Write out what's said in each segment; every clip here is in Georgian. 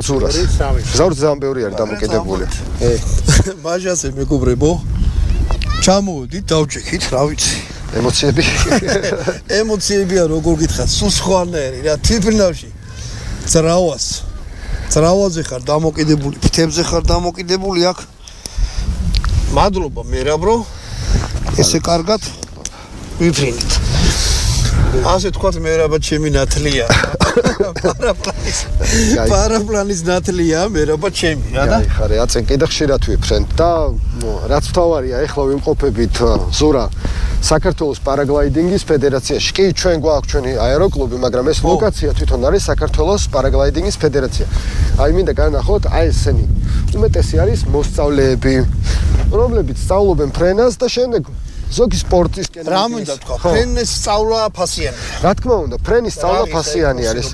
ზურას. ზურს ძალიან ბევრი არის დამოკიდებული. მაჟაზე მეგობრებო, ჩამოვედით, დავჭიქით, რა ვიცი. ემოციები. ემოციებია როგორ გითხრათ, სულ სხვანაირი რა, თვითმფრინავში. ძრავაზე ხარ დამოკიდებული, ფთებზე ხარ დამოკიდებული აქ. მადლობა მერაბრო. ესე კარგად ვიფრინით. ასე თქვათ მერაბა ჩემი ნათლია. პარაპლანის ნათლია მერაბა ჩემი რა და? ხარე, აწენ კიდე ხშირად ვიფრენ და რაც თავარია, ეხლა ვიმყოფებით ზურა საქართველოს პარაგლაიდინგის ფედერაციაში. კი, ჩვენ გვაქვს ჩვენი აეროკლუბი, მაგრამ ეს ლოკაცია თვითონ არის საქართველოს პარაგლაიდინგის ფედერაცია. აი მინდა განახოთ, აი ესენი. უმეტესი არის მოსწავლეები, რომლებიც სწავლობენ ფრენას და შემდეგ ზოგი სპორტისკენ. რა მინდა თქვა, ფრენის სწავლა ფასიანია. რა თქმა უნდა, ფრენის სწავლა ფასიანი არის.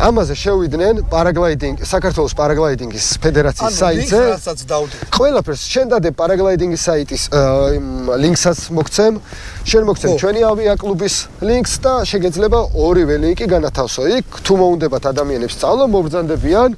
ამაზე შევიდნენ საქართველოს პარაგლაიდინგის ფედერაციის საიტზე. ყველაფერს შენ დადე პარაგლაიდინგის საიტის ლინკსაც მოგცემ. შენ მოგცემ ჩვენი ავიაკლუბის ლინკს და შეგეძლება ორივე ლინკი განათავსო. იქ თუ მოუნდებათ ადამიანებს სწავლა, მობრძანდებიან.